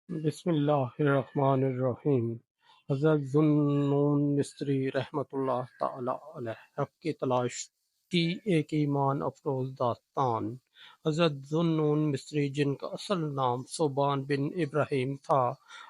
بسم اللہ الرحمن الرحیم۔ حضرت ذوالنون مصری رحمۃ اللہ تعالی علیہ حق کی تلاش کی ایک ایمان افروز داستان۔ حضرت ذوالنون مصری، جن کا اصل نام صوبان بن ابراہیم تھا،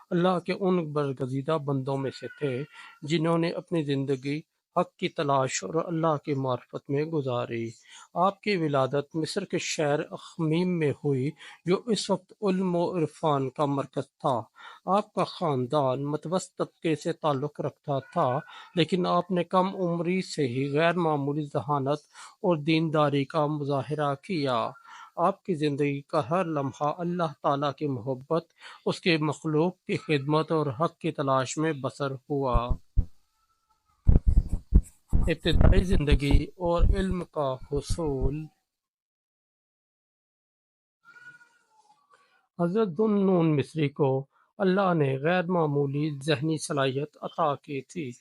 اللہ کے ان برگزیدہ بندوں میں سے تھے جنہوں نے اپنی زندگی حق کی تلاش اور اللہ کی معرفت میں گزاری۔ آپ کی ولادت مصر کے شہر اخمیم میں ہوئی، جو اس وقت علم و عرفان کا مرکز تھا۔ آپ کا خاندان متوسط طبقے سے تعلق رکھتا تھا، لیکن آپ نے کم عمری سے ہی غیر معمولی ذہانت اور دینداری کا مظاہرہ کیا۔ آپ کی زندگی کا ہر لمحہ اللہ تعالیٰ کی محبت، اس کے مخلوق کی خدمت اور حق کی تلاش میں بسر ہوا۔ ابتدائی زندگی اور علم کا حصول۔ حضرت ذوالنون مصری کو اللہ نے غیر معمولی ذہنی صلاحیت عطا کی تھی۔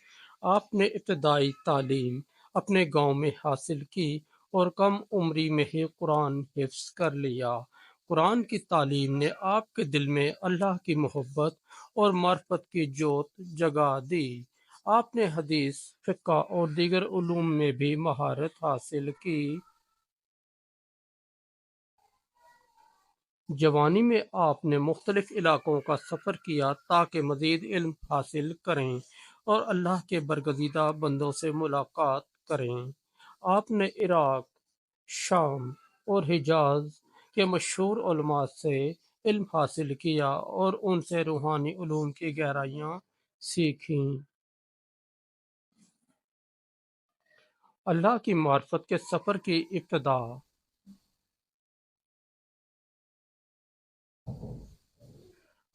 آپ نے ابتدائی تعلیم اپنے گاؤں میں حاصل کی اور کم عمری میں ہی قرآن حفظ کر لیا۔ قرآن کی تعلیم نے آپ کے دل میں اللہ کی محبت اور معرفت کی جوت جگا دی۔ آپ نے حدیث، فقہ اور دیگر علوم میں بھی مہارت حاصل کی۔ جوانی میں آپ نے مختلف علاقوں کا سفر کیا تاکہ مزید علم حاصل کریں اور اللہ کے برگزیدہ بندوں سے ملاقات کریں۔ آپ نے عراق، شام اور حجاز کے مشہور علماء سے علم حاصل کیا اور ان سے روحانی علوم کی گہرائیاں سیکھیں۔ اللہ کی معرفت کے سفر کی ابتدا۔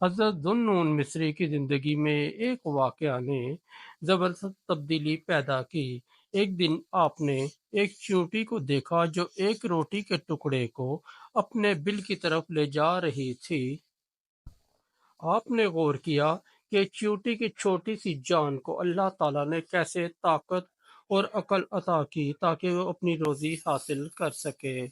حضرت ذوالنون مصری کی زندگی میں ایک واقعہ نے زبردست تبدیلی پیدا کی۔ ایک دن آپ نے ایک چیونٹی کو دیکھا جو ایک روٹی کے ٹکڑے کو اپنے بل کی طرف لے جا رہی تھی۔ آپ نے غور کیا کہ چیونٹی کی چھوٹی سی جان کو اللہ تعالیٰ نے کیسے طاقت اور عقل عطا کی تاکہ وہ اپنی روزی حاصل کر سکے۔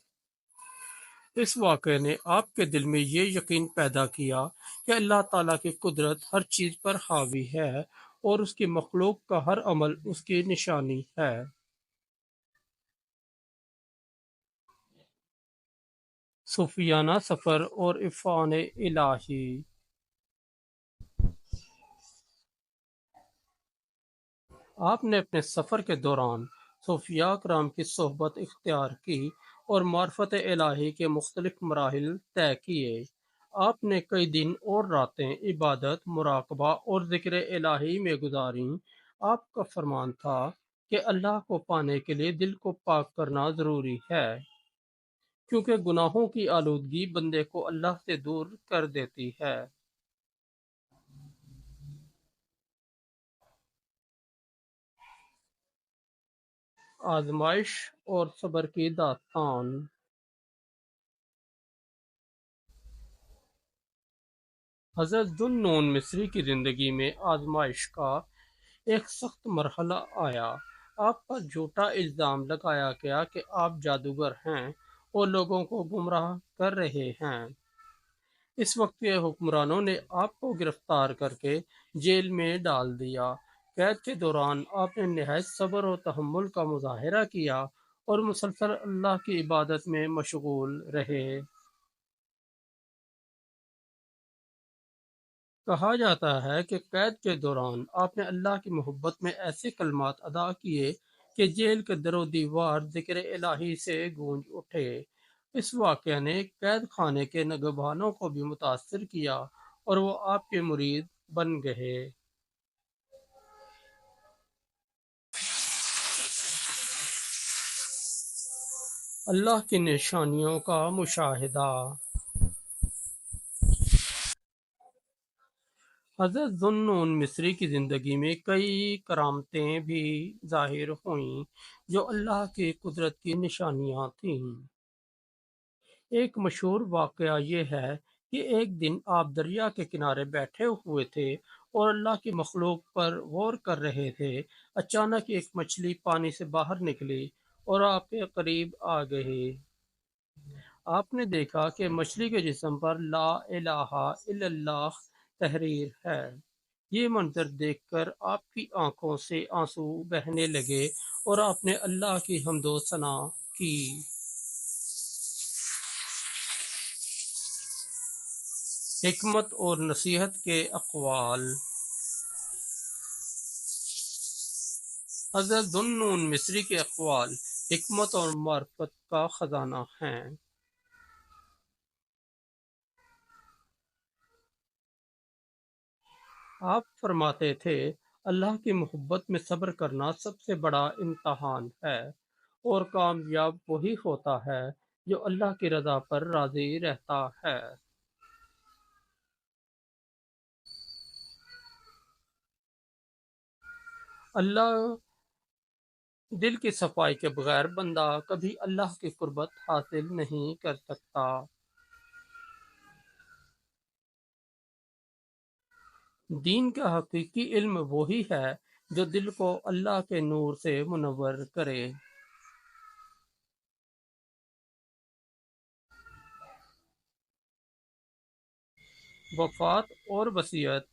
اس واقعے نے آپ کے دل میں یہ یقین پیدا کیا کہ اللہ تعالیٰ کی قدرت ہر چیز پر حاوی ہے اور اس کی مخلوق کا ہر عمل اس کی نشانی ہے۔ صوفیانہ سفر اور عرفان الہی۔ آپ نے اپنے سفر کے دوران صوفیاء کرام کی صحبت اختیار کی اور معرفت الہی کے مختلف مراحل طے کیے۔ آپ نے کئی دن اور راتیں عبادت، مراقبہ اور ذکر الہی میں گزاریں۔ آپ کا فرمان تھا کہ اللہ کو پانے کے لیے دل کو پاک کرنا ضروری ہے، کیونکہ گناہوں کی آلودگی بندے کو اللہ سے دور کر دیتی ہے۔ آزمائش اور صبر کی داستان۔ حضرت ذوالنون مصری کی زندگی میں آزمائش کا ایک سخت مرحلہ آیا۔ آپ پر جھوٹا الزام لگایا گیا کہ آپ جادوگر ہیں اور لوگوں کو گمراہ کر رہے ہیں۔ اس وقت کے حکمرانوں نے آپ کو گرفتار کر کے جیل میں ڈال دیا۔ قید کے دوران آپ نے نہایت صبر و تحمل کا مظاہرہ کیا اور مسلسل اللہ کی عبادت میں مشغول رہے۔ کہا جاتا ہے کہ قید کے دوران آپ نے اللہ کی محبت میں ایسے کلمات ادا کیے کہ جیل کے در و دیوار ذکر الہی سے گونج اٹھے۔ اس واقعے نے قید خانے کے نگہبانوں کو بھی متاثر کیا اور وہ آپ کے مرید بن گئے۔ اللہ کی نشانیوں کا مشاہدہ۔ حضرت ذوالنون مصری کی زندگی میں کئی کرامتیں بھی ظاہر ہوئیں جو اللہ کی قدرت کی نشانیاں تھیں۔ ایک مشہور واقعہ یہ ہے کہ ایک دن آپ دریا کے کنارے بیٹھے ہوئے تھے اور اللہ کی مخلوق پر غور کر رہے تھے۔ اچانک ایک مچھلی پانی سے باہر نکلی اور آپ کے قریب آ گئی۔ آپ نے دیکھا کہ مچھلی کے جسم پر لا الہ الا اللہ تحریر ہے۔ یہ منظر دیکھ کر آپ کی آنکھوں سے آنسو بہنے لگے اور آپ نے اللہ کی حمد و ثنا کی۔ حکمت اور نصیحت کے اقوال۔ حضرت ذو النون مصری کے اقوال حکمت اور معرفت کا خزانہ ہیں۔ آپ فرماتے تھے، اللہ کی محبت میں صبر کرنا سب سے بڑا امتحان ہے، اور کامیاب وہی ہوتا ہے جو اللہ کی رضا پر راضی رہتا ہے۔ اللہ دل کی صفائی کے بغیر بندہ کبھی اللہ کی قربت حاصل نہیں کر سکتا۔ دین کا حقیقی علم وہی ہے جو دل کو اللہ کے نور سے منور کرے۔ وفات اور وصیت۔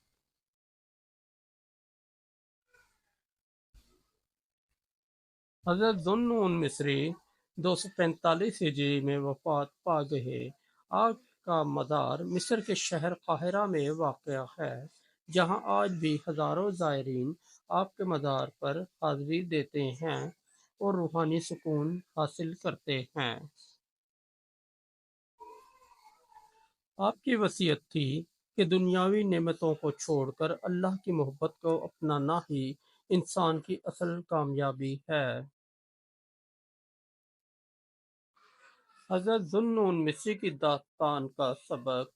حضرت ذو النون مصری 245 ہجری میں وفات پا گئے۔ آپ کا مزار مصر کے شہر قاہرہ میں واقع ہے، جہاں آج بھی ہزاروں زائرین آپ کے مزار پر حاضری دیتے ہیں اور روحانی سکون حاصل کرتے ہیں۔ آپ کی وصیت تھی کہ دنیاوی نعمتوں کو چھوڑ کر اللہ کی محبت کو اپنانا ہی انسان کی اصل کامیابی ہے۔ حضرت ذو النون مصری کی داستان کا سبق۔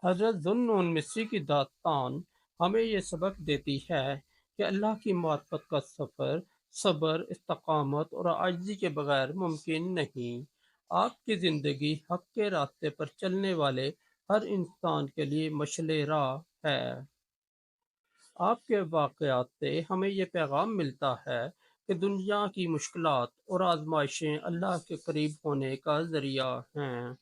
حضرت ذو النون مصری کی داستان ہمیں یہ سبق دیتی ہے کہ اللہ کی معرفت کا سفر صبر، استقامت اور عاجزی کے بغیر ممکن نہیں۔ آپ کی زندگی حق کے راستے پر چلنے والے ہر انسان کے لیے مشعل راہ ہے۔ آپ کے واقعات سے ہمیں یہ پیغام ملتا ہے کہ دنیا کی مشکلات اور آزمائشیں اللہ کے قریب ہونے کا ذریعہ ہیں۔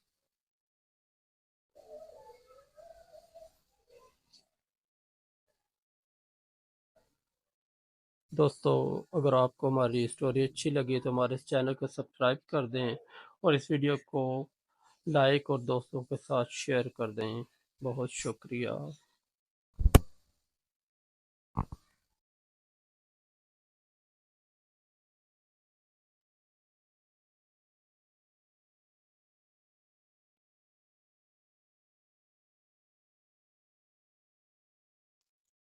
دوستو، اگر آپ کو ہماری اسٹوری اچھی لگی تو ہمارے اس چینل کو سبسکرائب کر دیں اور اس ویڈیو کو لائک اور دوستوں کے ساتھ شیئر کر دیں۔ بہت شکریہ۔